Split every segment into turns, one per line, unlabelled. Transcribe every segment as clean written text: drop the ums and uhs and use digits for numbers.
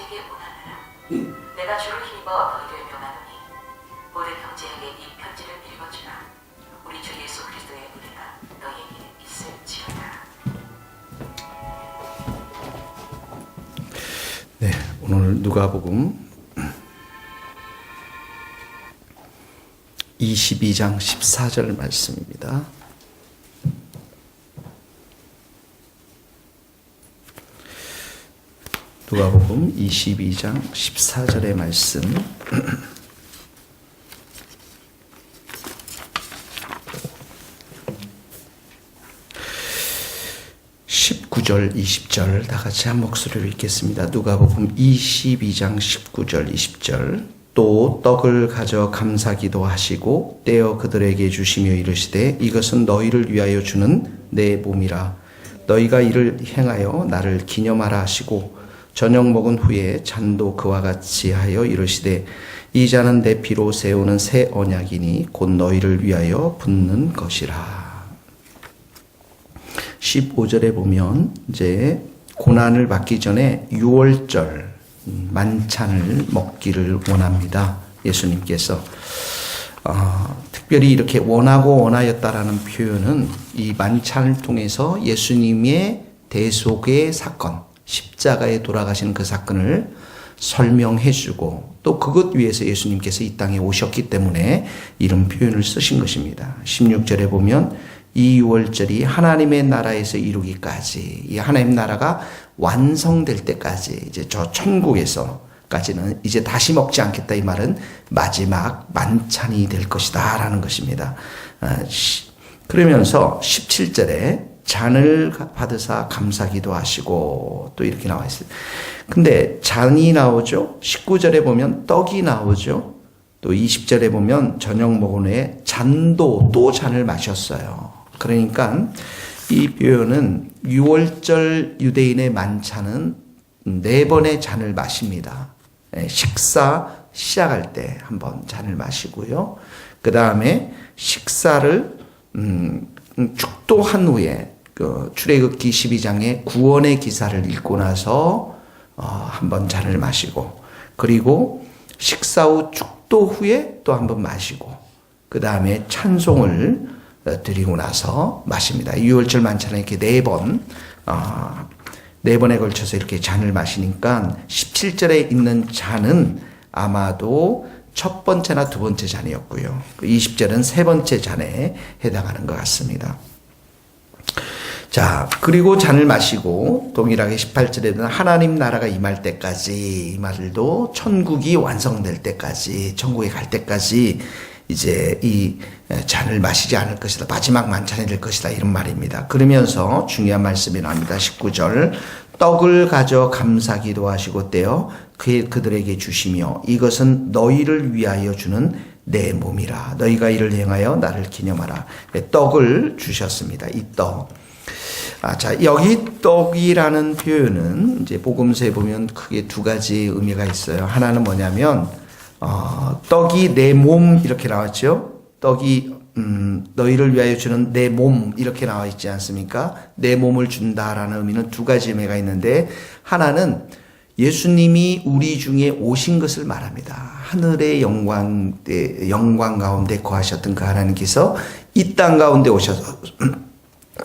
형제에게 문하느라. 내가 주를 힘입어 너희를 명하노니 모든 형제에게 이 편지를 읽어주라. 우리 주 예수 그리스도의 은혜가 너희에게 있을지어다.
네, 오늘 누가복음 22장 14절 말씀입니다. 누가복음 22장 14절의 말씀. 19절, 20절 다 같이 한 목소리로 읽겠습니다. 누가복음 22장 19절, 20절. 또 떡을 가져 감사기도 하시고 떼어 그들에게 주시며 이르시되 이것은 너희를 위하여 주는 내 몸이라. 너희가 이를 행하여 나를 기념하라 하시고 저녁 먹은 후에 잔도 그와 같이 하여 이르시되 이 잔은 내 피로 세우는 새 언약이니 곧 너희를 위하여 붓는 것이라. 15절에 보면 이제 고난을 받기 전에 유월절 만찬을 먹기를 원합니다. 예수님께서 특별히 이렇게 원하고 원하였다라는 표현은 이 만찬을 통해서 예수님의 대속의 사건, 십자가에 돌아가시는 그 사건을 설명해 주고 또 그것 위해서 예수님께서 이 땅에 오셨기 때문에 이런 표현을 쓰신 것입니다. 16절에 보면 이 유월절이 하나님의 나라에서 이루기까지, 이 하나님 나라가 완성될 때까지, 이제 저 천국에서까지는 이제 다시 먹지 않겠다, 이 말은 마지막 만찬이 될 것이다 라는 것입니다. 그러면서 17절에 잔을 받으사 감사기도 하시고 또 이렇게 나와 있어요. 근데 잔이 나오죠. 19절에 보면 떡이 나오죠. 또 20절에 보면 저녁 먹은 후에 잔도 또 잔을 마셨어요. 그러니까 이 표현은 유월절 유대인의 만찬은 4번의 잔을 마십니다. 식사 시작할 때 한번 잔을 마시고요. 그 다음에 식사를 축도한 후에 그 출애굽기 12장의 구원의 기사를 읽고 나서 한번 잔을 마시고, 그리고 식사 후 축도 후에 또 한번 마시고, 그 다음에 찬송을 드리고 나서 마십니다. 유월절 만찬은 이렇게 4번, 4번에 걸쳐서 이렇게 잔을 마시니까 17절에 있는 잔은 아마도 첫 번째나 두 번째 잔이었고요. 20절은 세 번째 잔에 해당하는 것 같습니다. 자, 그리고 잔을 마시고 동일하게 18절에는 하나님 나라가 임할 때까지, 이 말도 천국이 완성될 때까지, 천국에 갈 때까지 이제 이 잔을 마시지 않을 것이다. 마지막 만찬이 될 것이다. 이런 말입니다. 그러면서 중요한 말씀이 나옵니다. 19절. 떡을 가져 감사기도 하시고 떼어 그들에게 주시며 이것은 너희를 위하여 주는 내 몸이라. 너희가 이를 행하여 나를 기념하라. 떡을 주셨습니다. 이 떡. 자, 여기 떡이라는 표현은 이제 복음서에 보면 크게 두 가지 의미가 있어요. 하나는 뭐냐면 떡이 내 몸 이렇게 나왔죠. 떡이 너희를 위하여 주는 내 몸 이렇게 나와 있지 않습니까? 내 몸을 준다라는 의미는 두 가지 의미가 있는데, 하나는 예수님이 우리 중에 오신 것을 말합니다. 하늘의 영광 가운데 거하셨던 그 하나님께서 이 땅 가운데 오셔서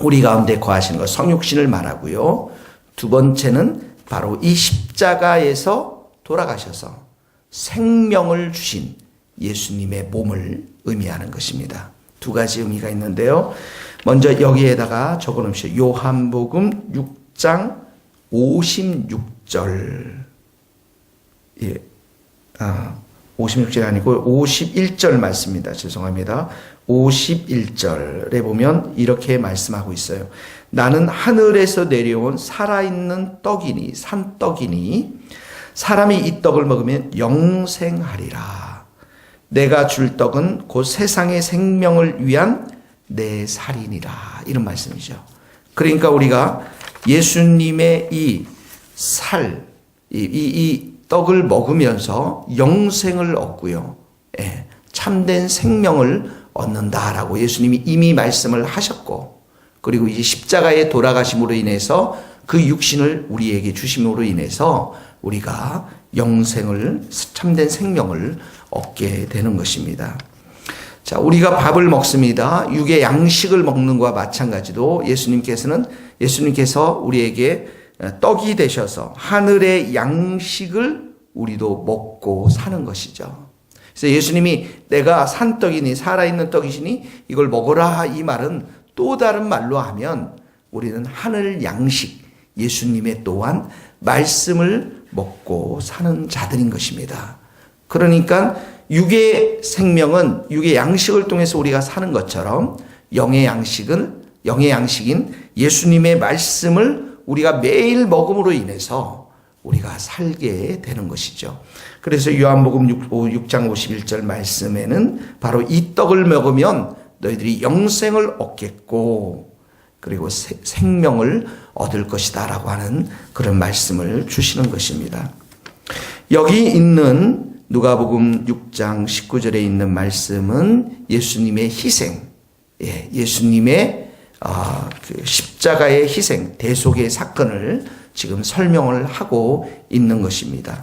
우리 가운데 거하시는 것, 성육신을 말하고요. 두 번째는 바로 이 십자가에서 돌아가셔서 생명을 주신 예수님의 몸을 의미하는 것입니다. 두 가지 의미가 있는데요. 먼저 여기에다가 적어놓으시죠. 요한복음 6장 56절. 예. 56절이 아니고 51절 말씀입니다. 죄송합니다. 51절에 보면 이렇게 말씀하고 있어요. 나는 하늘에서 내려온 살아있는 떡이니, 산떡이니, 사람이 이 떡을 먹으면 영생하리라. 내가 줄 떡은 곧 세상의 생명을 위한 내 살이니라. 이런 말씀이죠. 그러니까 우리가 예수님의 이 살, 이 떡을 먹으면서 영생을 얻고요. 예, 참된 생명을 얻는다라고 예수님이 이미 말씀을 하셨고, 그리고 이제 십자가에 돌아가심으로 인해서 그 육신을 우리에게 주심으로 인해서 우리가 영생을, 참된 생명을 얻게 되는 것입니다. 자, 우리가 밥을 먹습니다. 육의 양식을 먹는 것과 마찬가지로 예수님께서 우리에게 떡이 되셔서 하늘의 양식을 우리도 먹고 사는 것이죠. 그래서 예수님이 내가 산 떡이니 살아있는 떡이시니 이걸 먹어라, 이 말은 또 다른 말로 하면 우리는 하늘 양식, 예수님의 또한 말씀을 먹고 사는 자들인 것입니다. 그러니까 육의 생명은 육의 양식을 통해서 우리가 사는 것처럼 영의 양식인 예수님의 말씀을 우리가 매일 먹음으로 인해서 우리가 살게 되는 것이죠. 그래서 요한복음 6장 51절 말씀에는 바로 이 떡을 먹으면 너희들이 영생을 얻겠고 그리고 생명을 얻을 것이다 라고 하는 그런 말씀을 주시는 것입니다. 여기 있는 누가복음 6장 19절에 있는 말씀은 예수님의 희생, 예수님의 그 십자가의 희생, 대속의 사건을 지금 설명을 하고 있는 것입니다.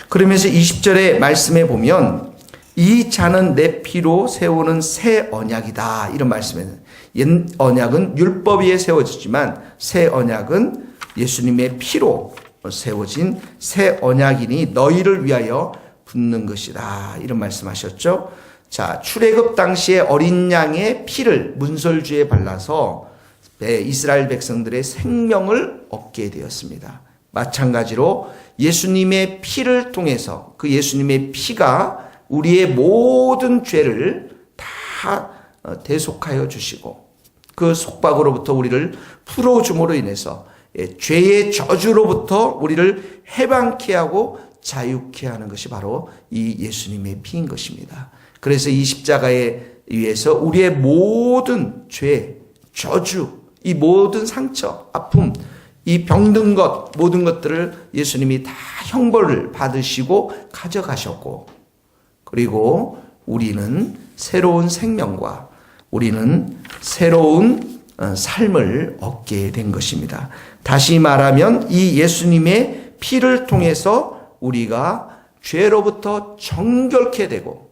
그러면서 20절의 말씀에 보면 이 잔은 내 피로 세우는 새 언약이다, 이런 말씀에는 옛 언약은 율법 위에 세워지지만 새 언약은 예수님의 피로 세워진 새 언약이니 너희를 위하여 붓는 것이다, 이런 말씀하셨죠. 자, 출애굽 당시에 어린 양의 피를 문설주에 발라서 이스라엘 백성들의 생명을 얻게 되었습니다. 마찬가지로 예수님의 피를 통해서 그 예수님의 피가 우리의 모든 죄를 다 대속하여 주시고 그 속박으로부터 우리를 풀어줌으로 인해서 죄의 저주로부터 우리를 해방케 하고 자유케 하는 것이 바로 이 예수님의 피인 것입니다. 그래서 이 십자가에 의해서 우리의 모든 죄, 저주, 이 모든 상처, 아픔, 이 병든 것, 모든 것들을 예수님이 다 형벌을 받으시고 가져가셨고, 그리고 우리는 새로운 생명과 우리는 새로운 삶을 얻게 된 것입니다. 다시 말하면 이 예수님의 피를 통해서 우리가 죄로부터 정결케 되고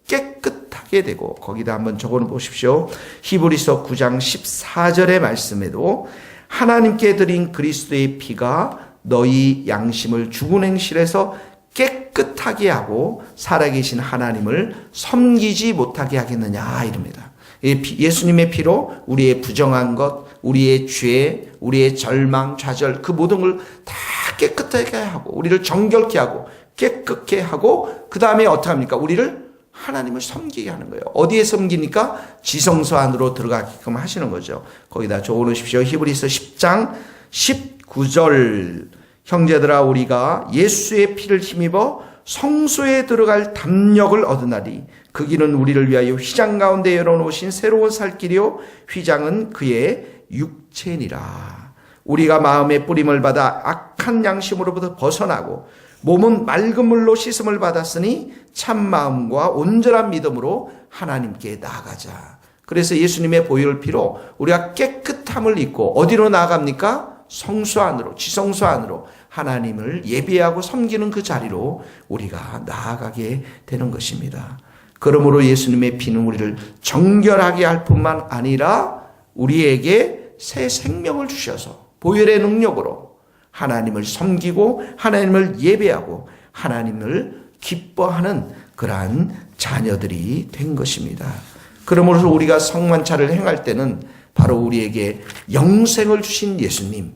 깨끗하게 되고, 거기다 한번 적어 보십시오. 히브리서 9장 14절의 말씀에도 하나님께 드린 그리스도의 피가 너희 양심을 죽은 행실에서 깨끗하게 하고 살아계신 하나님을 섬기지 못하게 하겠느냐, 이럽니다. 예수님의 피로 우리의 부정한 것, 우리의 죄, 우리의 절망, 좌절, 그 모든 걸 다 깨끗하게 하고 우리를 정결케 하고 깨끗게 하고 그 다음에 어떻게 합니까? 우리를 하나님을 섬기게 하는 거예요. 어디에 섬기니까? 지성소 안으로 들어가게끔 하시는 거죠. 거기다 적어놓으십시오. 히브리서 10장 19절 형제들아 우리가 예수의 피를 힘입어 성소에 들어갈 담력을 얻으나니 그 길은 우리를 위하여 휘장 가운데 열어놓으신 새로운 살 길이요 휘장은 그의 육체니라. 우리가 마음의 뿌림을 받아 악한 양심으로부터 벗어나고 몸은 맑은 물로 씻음을 받았으니 참 마음과 온전한 믿음으로 하나님께 나아가자. 그래서 예수님의 보혈 피로 우리가 깨끗함을 입고 어디로 나아갑니까? 성소 안으로, 지성소 안으로 하나님을 예배하고 섬기는 그 자리로 우리가 나아가게 되는 것입니다. 그러므로 예수님의 피는 우리를 정결하게 할 뿐만 아니라 우리에게 새 생명을 주셔서 보혈의 능력으로 하나님을 섬기고 하나님을 예배하고 하나님을 기뻐하는 그러한 자녀들이 된 것입니다. 그러므로 우리가 성만찬을 행할 때는 바로 우리에게 영생을 주신 예수님,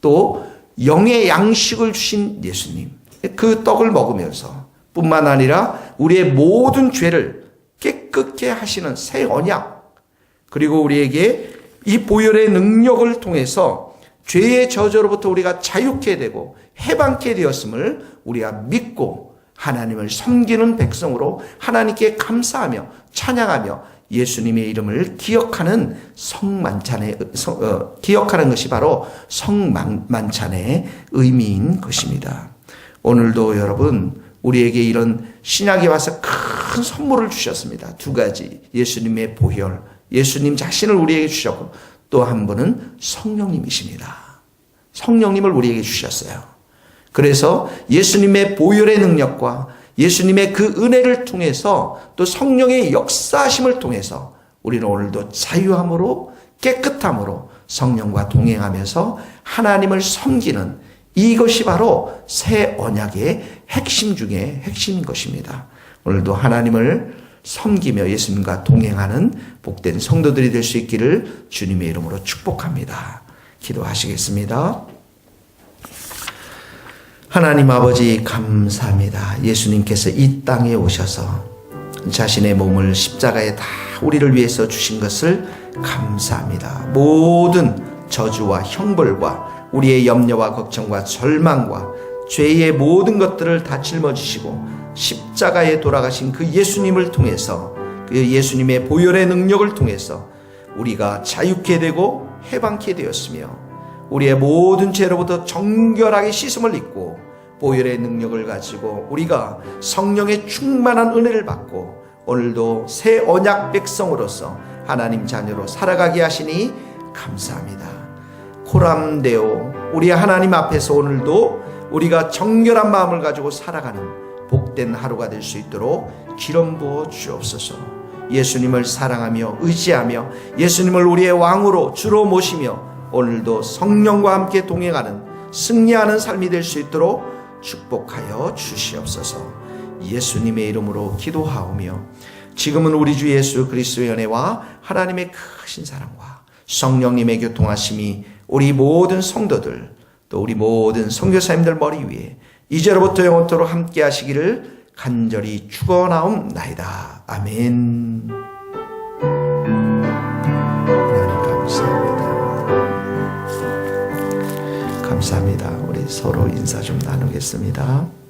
또 영의 양식을 주신 예수님, 그 떡을 먹으면서 뿐만 아니라 우리의 모든 죄를 깨끗게 하시는 새 언약, 그리고 우리에게 이 보혈의 능력을 통해서 죄의 저주로부터 우리가 자유케 되고 해방케 되었음을 우리가 믿고 하나님을 섬기는 백성으로 하나님께 감사하며 찬양하며 예수님의 이름을 기억하는 기억하는 것이 바로 성만찬의 의미인 것입니다. 오늘도 여러분 우리에게 이런 신약에 와서 큰 선물을 주셨습니다. 두 가지, 예수님의 보혈, 예수님 자신을 우리에게 주셨고 또 한 분은 성령님이십니다. 성령님을 우리에게 주셨어요. 그래서 예수님의 보혈의 능력과 예수님의 그 은혜를 통해서 또 성령의 역사하심을 통해서 우리는 오늘도 자유함으로 깨끗함으로 성령과 동행하면서 하나님을 섬기는 이것이 바로 새 언약의 핵심 중에 핵심인 것입니다. 오늘도 하나님을 섬기며 예수님과 동행하는 복된 성도들이 될 수 있기를 주님의 이름으로 축복합니다. 기도하시겠습니다. 하나님 아버지 감사합니다. 예수님께서 이 땅에 오셔서 자신의 몸을 십자가에 다 우리를 위해서 주신 것을 감사합니다. 모든 저주와 형벌과 우리의 염려와 걱정과 절망과 죄의 모든 것들을 다 짊어지시고 십자가에 돌아가신 그 예수님을 통해서 그 예수님의 보혈의 능력을 통해서 우리가 자유케 되고 해방케 되었으며 우리의 모든 죄로부터 정결하게 씻음을 입고 보혈의 능력을 가지고 우리가 성령의 충만한 은혜를 받고 오늘도 새 언약 백성으로서 하나님 자녀로 살아가게 하시니 감사합니다. 코람데오 우리 하나님 앞에서 오늘도 우리가 정결한 마음을 가지고 살아가는 복된 하루가 될 수 있도록 기름 부어 주옵소서. 예수님을 사랑하며 의지하며 예수님을 우리의 왕으로 주로 모시며 오늘도 성령과 함께 동행하는 승리하는 삶이 될 수 있도록 축복하여 주시옵소서. 예수님의 이름으로 기도하오며 지금은 우리 주 예수 그리스도의 은혜와 하나님의 크신 사랑과 성령님의 교통하심이 우리 모든 성도들 또 우리 모든 선교사님들 머리 위에 이제로부터 영원토록 함께 하시기를 간절히 축원하옵나이다. 아멘. 하나님 감사합니다. 감사합니다. 우리 서로 인사 좀 나누겠습니다.